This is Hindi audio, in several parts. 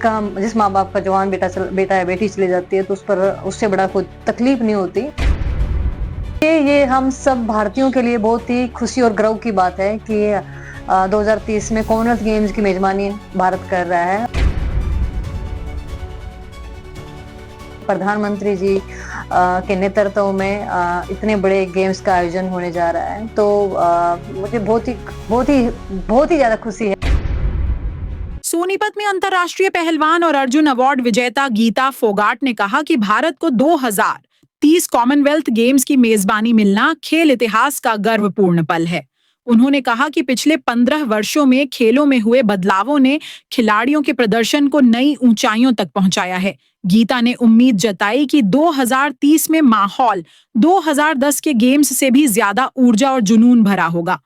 जिस माँ बाप का जवान बेटा या बेटी चली जाती है तो उस पर उससे बड़ा कोई तकलीफ नहीं होती। ये हम सब भारतीयों के लिए बहुत ही खुशी और गर्व की बात है कि 2030 में कॉमनवेल्थ गेम्स की मेजबानी भारत कर रहा है। प्रधानमंत्री जी के नेतृत्व में इतने बड़े गेम्स का आयोजन होने जा रहा है, तो मुझे बहुत ही ज्यादा खुशी है। सोनीपत में अंतर्राष्ट्रीय पहलवान और अर्जुन अवार्ड विजेता गीता फोगाट ने कहा कि भारत को 2030 कॉमनवेल्थ गेम्स की मेजबानी मिलना खेल इतिहास का गर्वपूर्ण पल है। उन्होंने कहा कि पिछले 15 वर्षों में खेलों में हुए बदलावों ने खिलाड़ियों के प्रदर्शन को नई ऊंचाइयों तक पहुंचाया है। गीता ने उम्मीद जताई कि 2030 में माहौल 2010 के गेम्स से भी ज्यादा ऊर्जा और जुनून भरा होगा।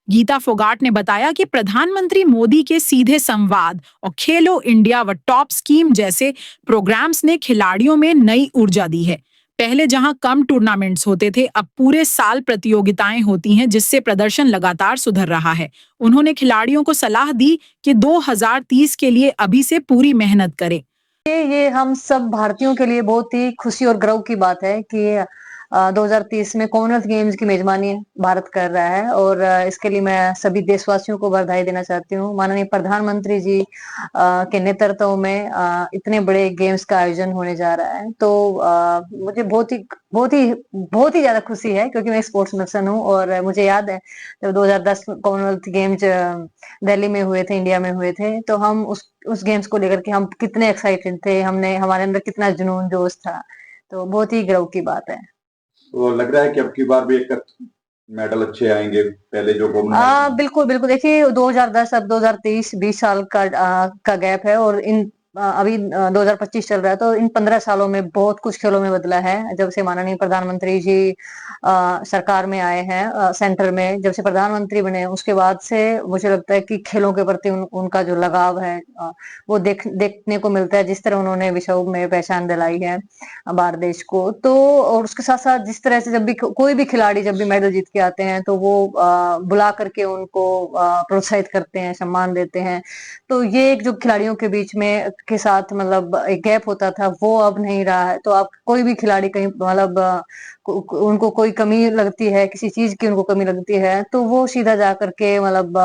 गीता फोगाट ने बताया कि प्रधानमंत्री मोदी के सीधे संवाद और खेलो इंडिया व टॉप स्कीम जैसे प्रोग्राम्स ने खिलाड़ियों में नई ऊर्जा दी है। पहले जहां कम टूर्नामेंट्स होते थे, अब पूरे साल प्रतियोगिताएं होती हैं, जिससे प्रदर्शन लगातार सुधर रहा है। उन्होंने खिलाड़ियों को सलाह दी कि 2030 के लिए अभी से पूरी मेहनत करें। ये हम सब भारतीयों के लिए बहुत ही खुशी और गर्व की बात है कि 2030 में कॉमनवेल्थ गेम्स की मेजबानी भारत कर रहा है, और इसके लिए मैं सभी देशवासियों को बधाई देना चाहती हूँ। माननीय प्रधानमंत्री जी के नेतृत्व में इतने बड़े गेम्स का आयोजन होने जा रहा है, तो मुझे बहुत ही ज्यादा खुशी है, क्योंकि मैं स्पोर्ट्स पर्सन हूँ। और मुझे याद है जब 2010 कॉमनवेल्थ गेम्स दिल्ली में हुए थे, इंडिया में हुए थे, तो हम उस गेम्स को लेकर के हम कितने एक्साइटेड थे, हमारे अंदर कितना जुनून जोश था। तो बहुत ही गर्व की बात है। तो लग रहा है कि अब की बार भी एक मेडल अच्छे आएंगे, पहले जो बिल्कुल बिल्कुल। देखिए 2010 अब 2023 20 साल का गैप है, और अभी 2025 चल रहा है, तो इन 15 सालों में बहुत कुछ खेलों में बदला है। जब से माननीय प्रधानमंत्री जी सरकार में आए हैं, सेंटर में जब से प्रधानमंत्री बने, उसके बाद से मुझे लगता है कि खेलों के प्रति उनका जो लगाव है वो देखने को मिलता है। जिस तरह उन्होंने विश्व में पहचान दिलाई है भारत देश को, तो और उसके साथ साथ जिस तरह से जब भी कोई भी खिलाड़ी जब भी मेडल जीत के आते हैं, तो वो बुला करके उनको प्रोत्साहित करते हैं, सम्मान देते हैं। तो ये एक जो खिलाड़ियों के बीच में के साथ मतलब एक गैप होता था, वो अब नहीं रहा है। तो आप कोई भी खिलाड़ी कहीं मतलब उनको कोई कमी लगती है, किसी चीज की उनको कमी लगती है, तो वो सीधा जा करके मतलब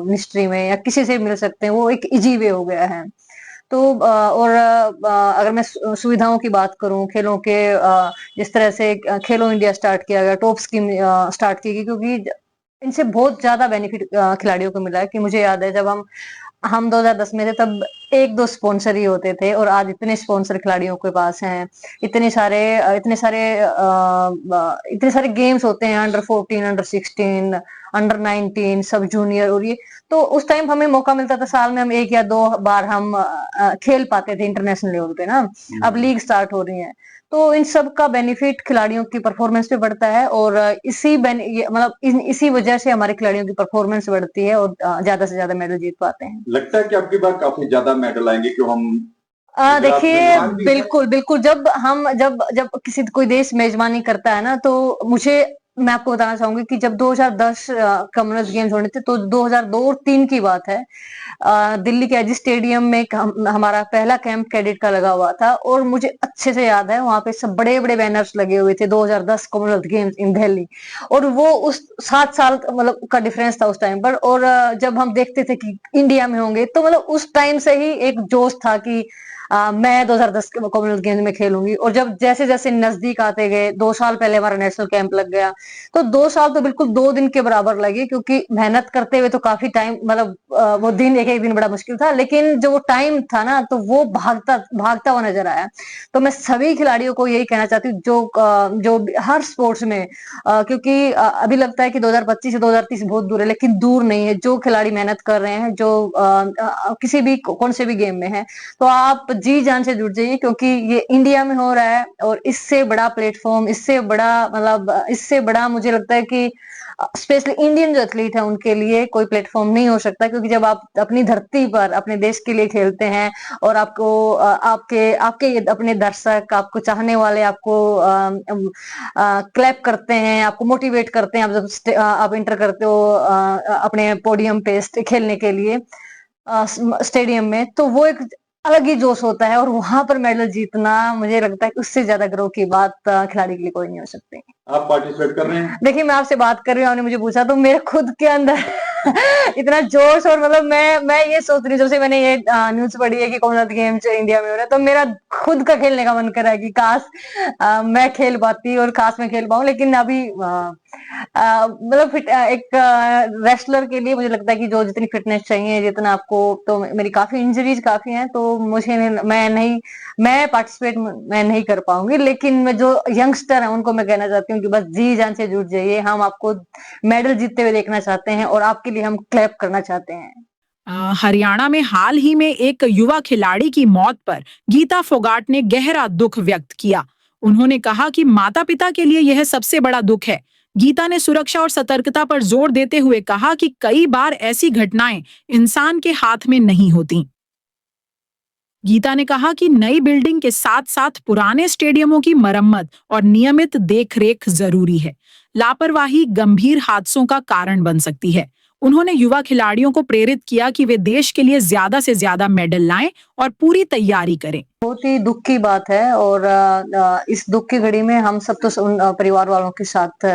मिनिस्ट्री में या किसी से मिल सकते हैं। वो एक इजी वे हो गया है। तो और अगर मैं सुविधाओं की बात करूं, खेलों के जिस तरह से खेलो इंडिया स्टार्ट किया गया, टॉप स्कीम स्टार्ट की गई, क्योंकि इनसे बहुत ज्यादा बेनिफिट खिलाड़ियों को मिला है। कि मुझे याद है जब हम 2010 में थे, तब एक दो स्पॉन्सर ही होते थे, और आज इतने स्पॉन्सर खिलाड़ियों के पास हैं। इतने सारे गेम्स होते हैं, अंडर 14, अंडर 16, अंडर 19, सब जूनियर। और ये तो उस टाइम हमें मौका मिलता था, साल में हम 1 या 2 बार हम खेल पाते थे इंटरनेशनल लेवल पे ना। अब लीग स्टार्ट हो रही है, तो इन सब का बेनिफिट खिलाड़ियों की परफॉर्मेंस पे बढ़ता है, और इसी वजह से हमारे खिलाड़ियों की परफॉर्मेंस बढ़ती है, और ज्यादा से ज्यादा मेडल जीत पाते हैं। लगता है कि अब की बार काफी ज्यादा मेडल आएंगे, क्यों हम देखिए बिल्कुल बिल्कुल। जब किसी कोई देश मेजबानी करता है ना, तो मैं आपको बताना चाहूंगी कि जब 2010 कॉमनवेल्थ गेम्स होने थे, तो 2002 और 3 की बात है। दिल्ली के एजी स्टेडियम में हमारा पहला कैंप कैडेट का लगा हुआ था, और मुझे अच्छे से याद है वहां पे सब बड़े बड़े बैनर्स लगे हुए थे, 2010 कॉमनवेल्थ गेम्स इन दिल्ली। और वो उस 7 साल मतलब का डिफरेंस था उस टाइम पर। और जब हम देखते थे कि इंडिया में होंगे, तो मतलब उस टाइम से ही एक जोश था कि मैं 2010 के कॉमनवेल्थ गेम्स में खेलूंगी। और जब जैसे जैसे नजदीक आते गए, 2 साल पहले हमारा नेशनल कैंप लग गया, तो 2 साल तो बिल्कुल 2 दिन के बराबर लगे, क्योंकि मेहनत करते हुए तो काफी टाइम मतलब वो दिन एक एक दिन बड़ा मुश्किल था, लेकिन जो वो टाइम था ना, तो वो भागता भागता हुआ नजर आया। तो मैं सभी खिलाड़ियों को यही कहना चाहती हूँ, जो हर स्पोर्ट्स में, क्योंकि अभी लगता है कि 2025 से 2030 बहुत दूर है, लेकिन दूर नहीं है। जो खिलाड़ी मेहनत कर रहे हैं, जो किसी भी कौन से भी गेम में है, तो आप जी जान से जुड़ जाइए, क्योंकि ये इंडिया में हो रहा है। और इससे बड़ा प्लेटफॉर्म, इससे बड़ा मुझे लगता है कि स्पेशली इंडियन जो एथलीट है उनके लिए कोई प्लेटफॉर्म नहीं हो सकता। क्योंकि जब आप अपनी धरती पर अपने देश के लिए खेलते हैं, और आपको आपके आपके अपने दर्शक, आपको चाहने वाले आपको क्लैप करते हैं, आपको मोटिवेट करते हैं, आप जब आप इंटर करते हो अपने पोडियम पे खेलने के लिए स्टेडियम में, तो वो एक अलग ही जोश होता है और वहां पर मेडल जीतना, मुझे लगता है कि उससे ज्यादा गर्व की बात खिलाड़ी के लिए कोई नहीं हो सकती। आप पार्टिसिपेट कर रहे हैं? देखिए, मैं आपसे बात कर रही हूँ, आपने मुझे पूछा तो मेरे खुद के अंदर इतना जोश, और मतलब मैं ये सोच रही हूँ, जब से मैंने ये न्यूज पढ़ी है कि कॉमनवेल्थ गेम्स इंडिया में हो रहा है, तो मेरा खुद का खेलने का मन कर रहा है कि काश मैं खेल पाती और काश मैं खेल पाऊं। लेकिन अभी मतलब एक रेसलर के लिए मुझे लगता है कि जो जितनी फिटनेस चाहिए, जितना आपको, तो मेरी काफी इंजरीज काफी हैं, तो मुझे मैं पार्टिसिपेट मैं नहीं कर पाऊंगी। लेकिन मैं जो यंगस्टर है उनको मैं कहना चाहती हूँ कि बस जी जान से जुट जाइए, हम आपको मेडल जीतते हुए देखना चाहते हैं और आपके लिए हम क्लैप करना चाहते हैं। हरियाणा में हाल ही में एक युवा खिलाड़ी की मौत पर गीता फोगाट ने गहरा दुख व्यक्त किया। उन्होंने कहा कि माता-पिता के लिए यह सबसे बड़ा दुख है। गीता ने सुरक्षा और सतर्कता पर जोर देते हुए कहा कि कई बार ऐसी घटनाएं इंसान के हाथ में नहीं होती। गीता ने कहा कि नई बिल्डिंग के साथ-साथ पुराने स्टेडियमों की मरम्मत और नियमित देखरेख जरूरी है। लापरवाही गंभीर हादसों का कारण बन सकती है। उन्होंने युवा खिलाड़ियों को प्रेरित किया कि वे देश के लिए ज्यादा से ज्यादा मेडल लाएं और पूरी तैयारी करें। बहुत ही दुख की बात है, और इस दुख की घड़ी में हम सब तो उन परिवार वालों के साथ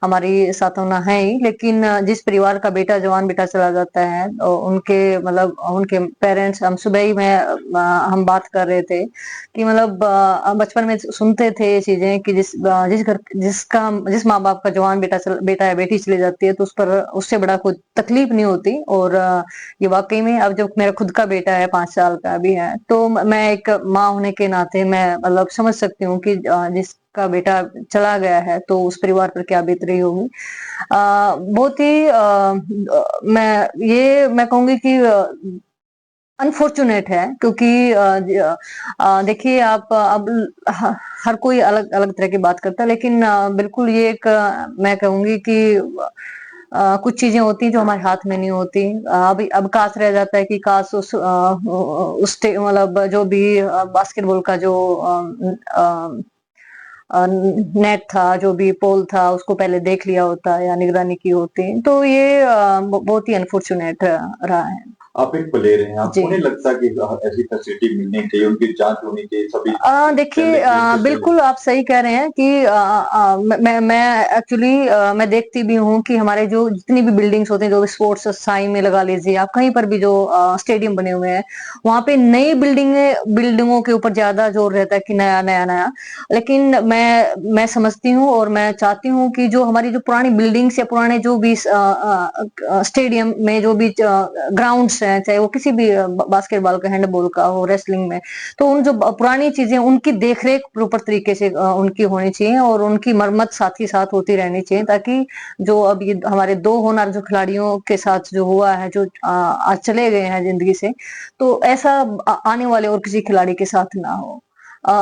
हमारी साथ होना है ही। लेकिन जिस परिवार का बेटा, जवान बेटा चला जाता है, उनके मतलब उनके पेरेंट्स, हम सुबह ही हम बात कर रहे थे कि मतलब बचपन में सुनते थे ये चीजें कि जिस माँ बाप का जवान बेटा या बेटी चली जाती है तो उससे बड़ा कोई तकलीफ नहीं होती। और ये वाकई में, अब जब मेरा खुद का बेटा है, 5 साल का भी है, तो मैं एक माँ होने के नाते मैं मतलब समझ सकती हूँ कि जिसका बेटा चला गया है तो उस परिवार पर क्या बीत रही होगी। बहुत ही मैं कहूंगी कि अनफॉर्चुनेट है, क्योंकि देखिए, आप अब हर कोई अलग अलग तरह की बात करता है, लेकिन बिल्कुल ये एक मैं कहूंगी कि कुछ चीजें होती हैं जो हमारे हाथ में नहीं होती। अब काश रह जाता है कि काश मतलब जो भी बास्केटबॉल का जो नेट था, जो भी पोल था, उसको पहले देख लिया होता या निगरानी की होती, तो ये बहुत ही अनफॉर्चुनेट रहा है। आप एक प्लेयर हैं, जी। आपको नहीं लगता कि ऐसी फैसिलिटी मिलनी चाहिए, उनकी जांच होनी चाहिए सभी? देखिए, बिल्कुल आप सही कह रहे हैं कि मैं एक्चुअली मैं देखती भी हूँ कि हमारे जो जितनी भी बिल्डिंग्स होती हैं, जो भी स्पोर्ट्स साई में लगा लीजिए आप, कहीं पर भी जो स्टेडियम बने हुए हैं, वहां पे नई बिल्डिंगों के ऊपर ज्यादा जोर रहता है कि नया नया नया। लेकिन मैं समझती हूँ और मैं चाहती हूँ कि जो हमारी जो पुरानी बिल्डिंग्स या पुराने जो भी स्टेडियम में जो भी ग्राउंड्स हैं, चाहे वो किसी भी बास्केटबॉल का, हैंडबॉल का हो, रेसलिंग में, तो उन जो पुरानी चीजें, उनकी देखरेख प्रॉपर तरीके से उनकी होनी चाहिए और उनकी मरम्मत साथ ही साथ होती रहनी चाहिए, ताकि जो अब ये हमारे 2 होनहार जो खिलाड़ियों के साथ जो हुआ है, जो आज चले गए हैं जिंदगी से, तो ऐसा आने वाले और किसी खिलाड़ी के साथ ना हो।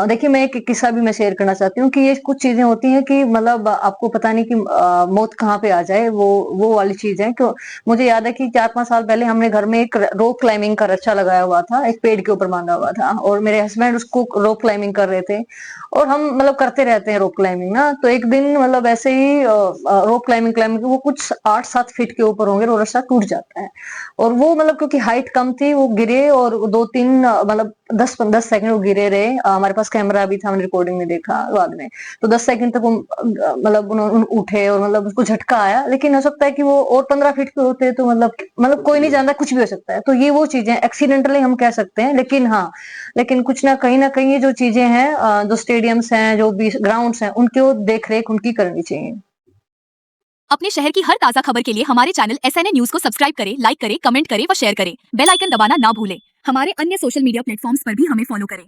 देखिए, मैं एक किस्सा भी मैं शेयर करना चाहती हूँ कि ये कुछ चीजें होती हैं कि मतलब आपको पता नहीं कि मौत कहाँ पे आ जाए, वो वाली चीज है। क्यों, मुझे याद है कि 4-5 साल पहले हमने घर में एक रॉक क्लाइंबिंग का रस्सा लगाया हुआ था, एक पेड़ के ऊपर बांधा हुआ था, और मेरे हस्बैंड उसको रॉक क्लाइंबिंग कर रहे थे, और हम मतलब करते रहते हैं रॉक क्लाइंबिंग ना। तो एक दिन मतलब ऐसे ही रॉक क्लाइंबिंग वो कुछ 8-7 फीट के ऊपर होंगे, वो रस्सा टूट जाता है, और वो मतलब क्योंकि हाइट कम थी, वो गिरे, और 2-3 मतलब 10-15 सेकंड वो गिरे रहे। हमारे पास कैमरा भी था, हमने रिकॉर्डिंग में देखा बाद में, तो 10 सेकंड तक वो मतलब उन्होंने उठे, और मतलब उसको झटका आया। लेकिन हो सकता है कि वो और 15 फीट के होते तो मतलब कोई नहीं जानता, कुछ भी हो सकता है। तो ये वो चीजें एक्सीडेंटली हम कह सकते हैं, लेकिन हाँ, लेकिन कुछ ना कहीं ये जो चीजें हैं, जो स्टेडियम्स हैं, जो भी ग्राउंड्स हैं, उनकी देख रेख उनकी करनी चाहिए। अपने शहर की हर ताजा खबर के लिए हमारे चैनल SNA न्यूज को सब्सक्राइब करें, लाइक करें, कमेंट करें व शेयर करें। बेल आइकन दबाना ना भूलें। हमारे अन्य सोशल मीडिया प्लेटफॉर्म्स पर भी हमें फॉलो करें।